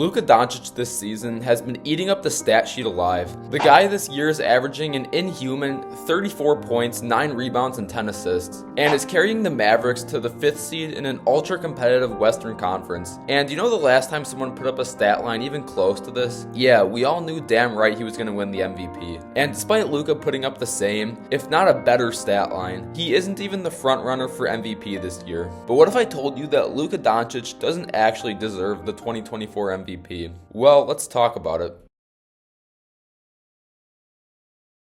Luka Doncic this season has been eating up the stat sheet alive. The guy this year is averaging an inhuman 34 points, 9 rebounds, and 10 assists, and is carrying the Mavericks to the 5th seed in an ultra-competitive Western Conference. And you know the last time someone put up a stat line even close to this? Yeah, we all knew damn right he was going to win the MVP. And despite Luka putting up the same, if not a better stat line, he isn't even the front runner for MVP this year. But what if I told you that Luka Doncic doesn't actually deserve the 2024 MVP? Well, let's talk about it.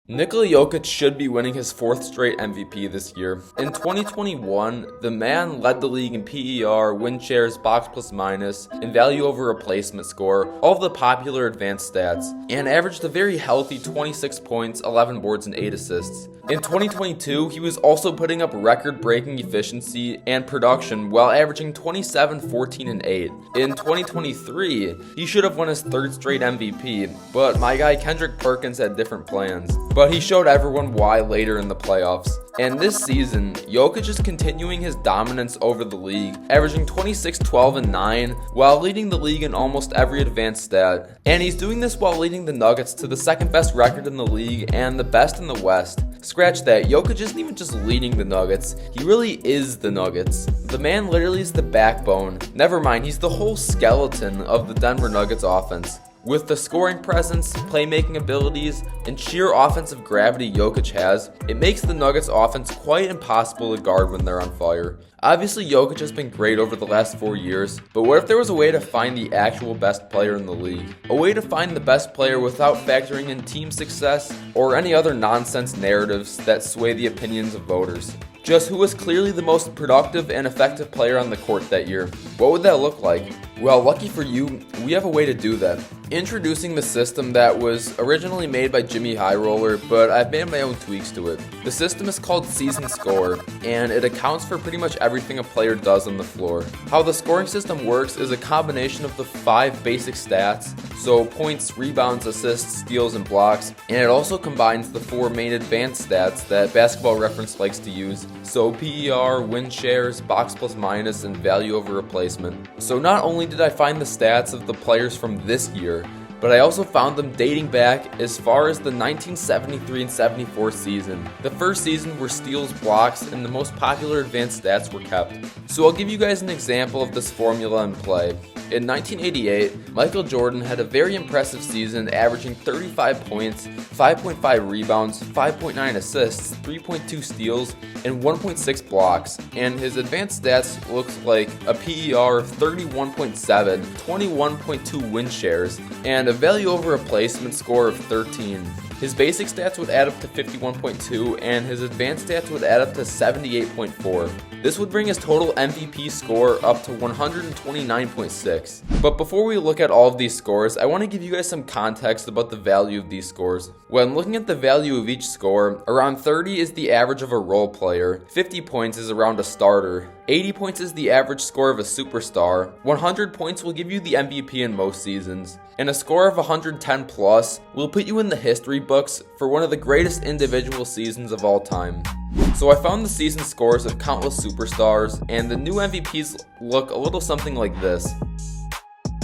Nikola Jokic should be winning his 4th straight MVP this year. In 2021, the man led the league in PER, win shares, box plus minus, and value over replacement score, all of the popular advanced stats, and averaged a very healthy 26 points, 11 boards, and 8 assists. In 2022, he was also putting up record-breaking efficiency and production while averaging 27, 14, and 8. In 2023, he should have won his 3rd straight MVP, but my guy Kendrick Perkins had different plans. But he showed everyone why later in the playoffs. And this season, Jokic is continuing his dominance over the league, averaging 26, 12, and 9, while leading the league in almost every advanced stat. And he's doing this while leading the Nuggets to the 2nd best record in the league and the best in the West. Scratch that, Jokic isn't even just leading the Nuggets, he really is the Nuggets. The man literally is the backbone. Never mind, he's the whole skeleton of the Denver Nuggets offense. With the scoring presence, playmaking abilities, and sheer offensive gravity Jokic has, it makes the Nuggets offense quite impossible to guard when they're on fire. Obviously, Jokic has been great over the last 4 years, but what if there was a way to find the actual best player in the league? A way to find the best player without factoring in team success or any other nonsense narratives that sway the opinions of voters. Just who was clearly the most productive and effective player on the court that year. What would that look like? Well, lucky for you, we have a way to do that. Introducing the system that was originally made by Jimmy Highroller, but I've made my own tweaks to it. The system is called Season Score, and it accounts for pretty much everything a player does on the floor. How the scoring system works is a combination of the 5 basic stats, so points, rebounds, assists, steals, and blocks, and it also combines the 4 main advanced stats that Basketball Reference likes to use, so PER, win shares, box plus minus, and value over replacement. So not only did I find the stats of the players from this year, but I also found them dating back as far as the 1973 and 74 season, the first season where steals, blocks, and the most popular advanced stats were kept. So I'll give you guys an example of this formula in play. In 1988, Michael Jordan had a very impressive season, averaging 35 points, 5.5 rebounds, 5.9 assists, 3.2 steals, and 1.6 blocks, and his advanced stats looked like a PER of 31.7, 21.2 win shares, and a value over replacement score of 13. His basic stats would add up to 51.2, and his advanced stats would add up to 78.4. This would bring his total MVP score up to 129.6. But before we look at all of these scores, I want to give you guys some context about the value of these scores. When looking at the value of each score, around 30 is the average of a role player, 50 points is around a starter, 80 points is the average score of a superstar, 100 points will give you the MVP in most seasons, and a score of 110 plus will put you in the history books for one of the greatest individual seasons of all time. So I found the season scores of countless superstars, and the new MVPs look a little something like this.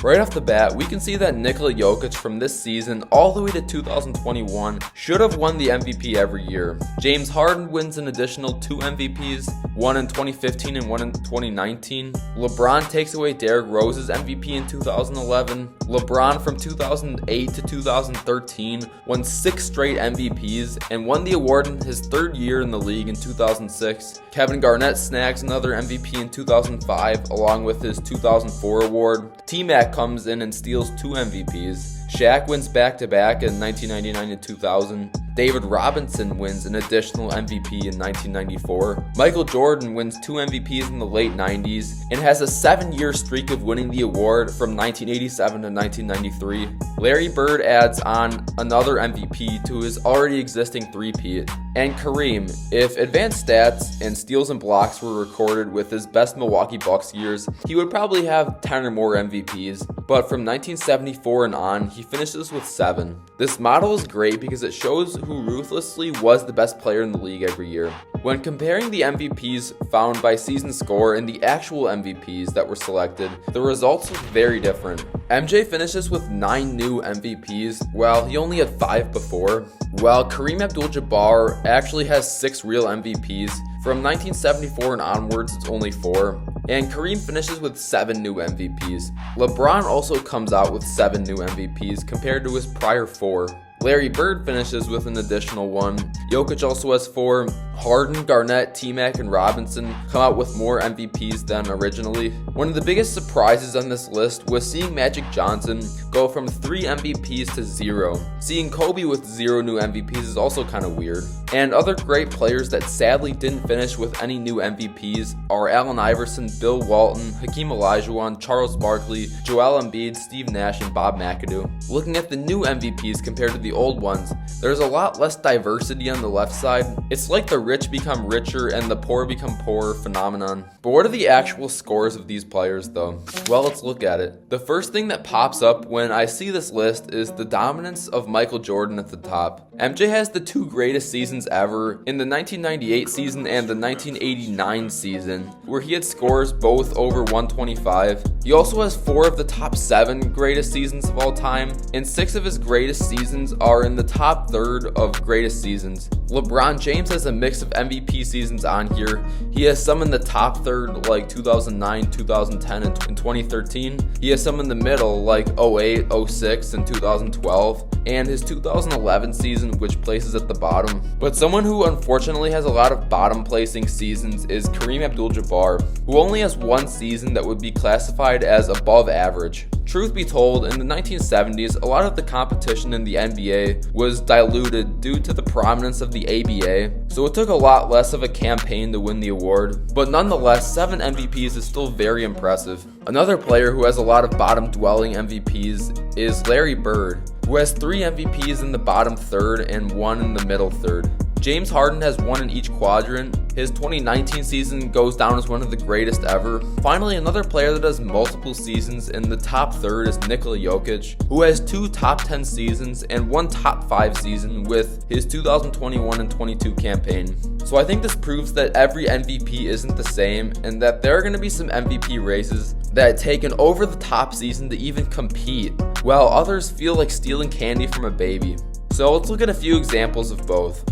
Right off the bat, we can see that Nikola Jokic from this season all the way to 2021 should have won the MVP every year. James Harden wins an additional 2 MVPs, one in 2015 and one in 2019. LeBron takes away Derrick Rose's MVP in 2011. LeBron from 2008 to 2013 won 6 straight MVPs and won the award in his 3rd year in the league in 2006. Kevin Garnett snags another MVP in 2005 along with his 2004 award. T-Mac comes in and steals 2 MVPs. Shaq wins back-to-back in 1999 and 2000. David Robinson wins an additional MVP in 1994. Michael Jordan wins 2 MVPs in the late 90s and has a 7-year streak of winning the award from 1987 to 1993. Larry Bird adds on another MVP to his already existing three-peat. And Kareem, if advanced stats and steals and blocks were recorded with his best Milwaukee Bucks years, he would probably have 10 or more MVPs, but from 1974 and on, he finishes with 7. This model is great because it shows who ruthlessly was the best player in the league every year. When comparing the MVPs found by season score and the actual MVPs that were selected, the results look very different. MJ finishes with 9 new MVPs, while he only had 5 before, while Kareem Abdul-Jabbar actually has 6 real MVPs. From 1974 and onwards, it's only 4. And Kareem finishes with 7 new MVPs. LeBron also comes out with 7 new MVPs compared to his prior 4. Larry Bird finishes with an additional 1. Jokic also has 4. Harden, Garnett, T-Mac, and Robinson come out with more MVPs than originally. One of the biggest surprises on this list was seeing Magic Johnson go from 3 MVPs to 0. Seeing Kobe with 0 new MVPs is also kind of weird. And other great players that sadly didn't finish with any new MVPs are Allen Iverson, Bill Walton, Hakeem Olajuwon, Charles Barkley, Joel Embiid, Steve Nash, and Bob McAdoo. Looking at the new MVPs compared to the old ones, there's a lot less diversity on the left side. It's like the rich become richer and the poor become poorer phenomenon. But what are the actual scores of these players though? Well, let's look at it. The first thing that pops up when I see this list is the dominance of Michael Jordan at the top. MJ has the 2 greatest seasons ever in the 1998 season and the 1989 season, where he had scores both over 125. He also has 4 of the top 7 greatest seasons of all time, and 6 of his greatest seasons are in the top third of greatest seasons. LeBron James has a mix of MVP seasons on here. He has some in the top third like 2009, 2010, and 2013. He has some in the middle like 08, 06, and 2012. And his 2011 season, which places at the bottom. But someone who unfortunately has a lot of bottom placing seasons is Kareem Abdul-Jabbar, who only has 1 season that would be classified as above average. Truth be told, in the 1970s, a lot of the competition in the NBA was diluted due to the prominence of the ABA, so it took a lot less of a campaign to win the award. But nonetheless, 7 MVPs is still very impressive. Another player who has a lot of bottom-dwelling MVPs is Larry Bird, who has 3 MVPs in the bottom third and 1 in the middle third. James Harden has 1 in each quadrant. His 2019 season goes down as one of the greatest ever. Finally, another player that has multiple seasons in the top third is Nikola Jokic, who has 2 top 10 seasons and 1 top 5 season with his 2021 and 22 campaign. So I think this proves that every MVP isn't the same, and that there are going to be some MVP races that take an over-the-top season to even compete, while others feel like stealing candy from a baby. So let's look at a few examples of both.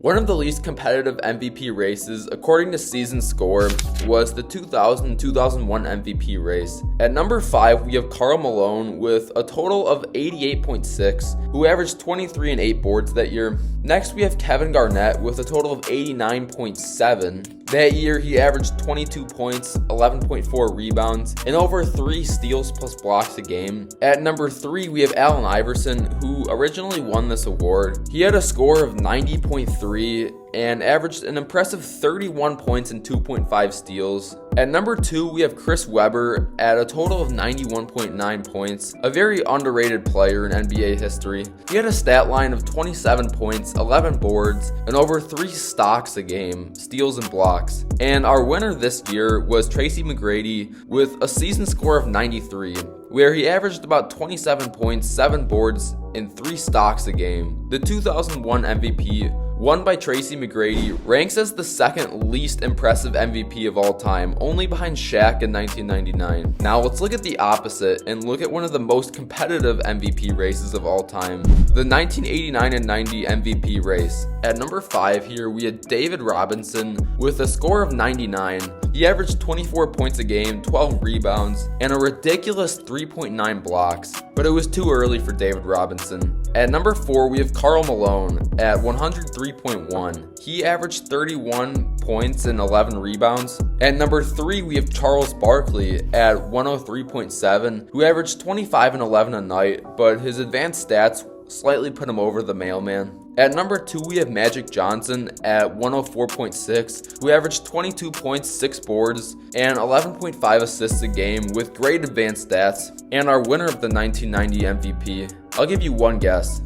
One of the least competitive MVP races, according to season score, was the 2000-2001 MVP race. At number 5, we have Karl Malone with a total of 88.6, who averaged 23 and 8 boards that year. Next, we have Kevin Garnett with a total of 89.7. That year, he averaged 22 points, 11.4 rebounds, and over 3 steals plus blocks a game. At number 3, we have Allen Iverson, who originally won this award. He had a score of 90.3 and averaged an impressive 31 points and 2.5 steals. At number 2, we have Chris Webber at a total of 91.9 points, a very underrated player in NBA history. He had a stat line of 27 points, 11 boards, and over 3 stocks a game, steals and blocks. And our winner this year was Tracy McGrady with a season score of 93, where he averaged about 27 points, 7 boards, and 3 stocks a game. The 2001 MVP, won by Tracy McGrady, ranks as the second least impressive MVP of all time, only behind Shaq in 1999. Now let's look at the opposite and look at one of the most competitive MVP races of all time, the 1989 and 90 MVP race. At number 5 here, we had David Robinson with a score of 99. He averaged 24 points a game, 12 rebounds, and a ridiculous 3.9 blocks, but it was too early for David Robinson. At number 4, we have Karl Malone at 103.1. He averaged 31 points and 11 rebounds. At number 3, we have Charles Barkley at 103.7, who averaged 25 and 11 a night, but his advanced stats slightly put him over the mailman. At number 2, we have Magic Johnson at 104.6, who averaged 22 points, 6 boards, and 11.5 assists a game with great advanced stats, and our winner of the 1990 MVP. I'll give you one guess.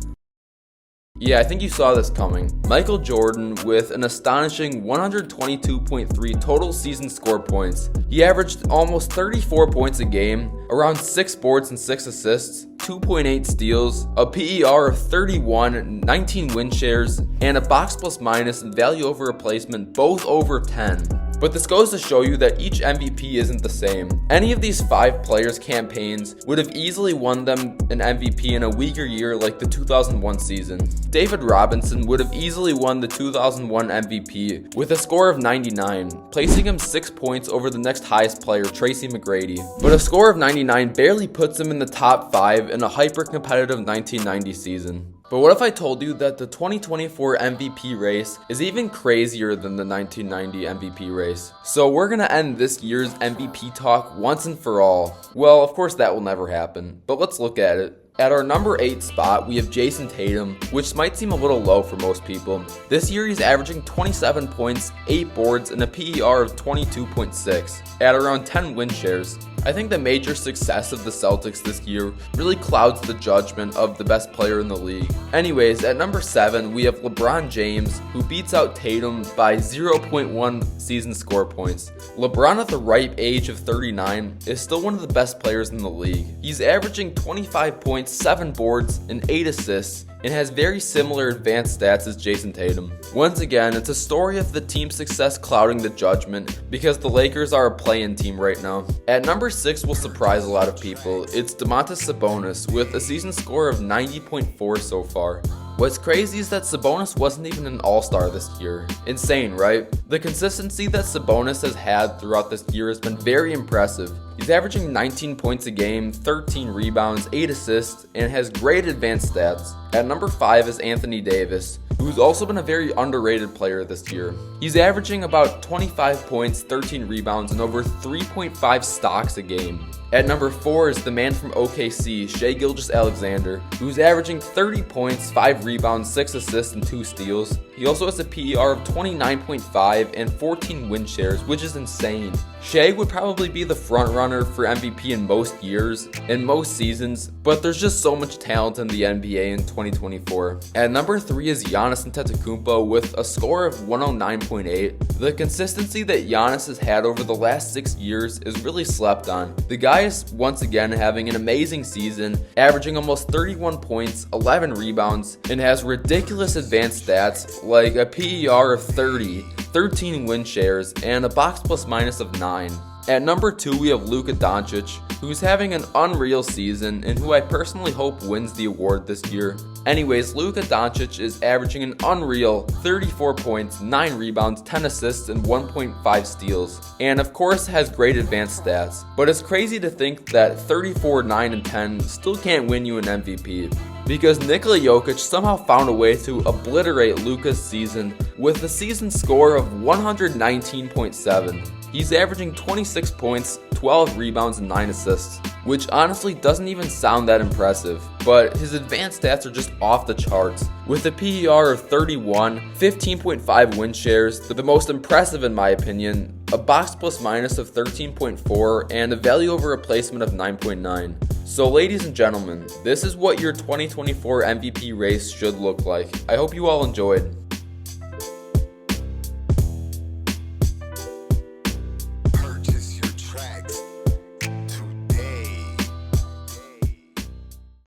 Yeah, I think you saw this coming. Michael Jordan with an astonishing 122.3 total season score points. He averaged almost 34 points a game, around 6 boards and 6 assists, 2.8 steals, a PER of 31, 19 win shares, and a box plus minus and value over replacement both over 10. But this goes to show you that each MVP isn't the same. Any of these 5 players' campaigns would have easily won them an MVP in a weaker year like the 2001 season. David Robinson would have easily won the 2001 MVP with a score of 99, placing him 6 points over the next highest player, Tracy McGrady. But a score of 99 barely puts him in the top 5 in a hyper-competitive 1990 season. But what if I told you that the 2024 MVP race is even crazier than the 1990 MVP race? So we're gonna end this year's MVP talk once and for all. Well, of course that will never happen, but let's look at it. At our number 8 spot, we have Jason Tatum, which might seem a little low for most people. This year he's averaging 27 points, 8 boards, and a PER of 22.6 at around 10 win shares. I think the major success of the Celtics this year really clouds the judgment of the best player in the league. Anyways, at number 7, we have LeBron James, who beats out Tatum by 0.1 season score points. LeBron at the ripe age of 39 is still one of the best players in the league. He's averaging 25 points, 7 boards, and 8 assists, and has very similar advanced stats as Jason Tatum. Once again, it's a story of the team's success clouding the judgment because the Lakers are a play-in team right now. At number 6 will surprise a lot of people. It's Domantas Sabonis with a season score of 90.4 so far. What's crazy is that Sabonis wasn't even an all-star this year. Insane, right? The consistency that Sabonis has had throughout this year has been very impressive. He's averaging 19 points a game, 13 rebounds, 8 assists, and has great advanced stats. At number 5 is Anthony Davis, who's also been a very underrated player this year. He's averaging about 25 points, 13 rebounds, and over 3.5 stocks a game. At number 4 is the man from OKC, Shai Gilgeous-Alexander, who's averaging 30 points, 5 rebounds, 6 assists, and 2 steals. He also has a PER of 29.5 and 14 win shares, which is insane. Shai would probably be the frontrunner for MVP in most years, in most seasons, but there's just so much talent in the NBA in 2024. At number 3 is Giannis Antetokounmpo with a score of 109.8. The consistency that Giannis has had over the last 6 years is really slept on. The guy is once again having an amazing season, averaging almost 31 points, 11 rebounds, and has ridiculous advanced stats like a PER of 30, 13 win shares, and a box plus minus of 9. At number 2, we have Luka Doncic, who's having an unreal season and who I personally hope wins the award this year. Anyways, Luka Doncic is averaging an unreal 34 points, 9 rebounds, 10 assists, and 1.5 steals, and of course has great advanced stats. But it's crazy to think that 34, 9, and 10 still can't win you an MVP, because Nikola Jokic somehow found a way to obliterate Luka's season with a season score of 119.7. He's averaging 26 points, 12 rebounds, and 9 assists, which honestly doesn't even sound that impressive, but his advanced stats are just off the charts. With a PER of 31, 15.5 win shares, the most impressive in my opinion, a box plus minus of 13.4, and a value over replacement of 9.9. So ladies and gentlemen, this is what your 2024 MVP race should look like. I hope you all enjoyed.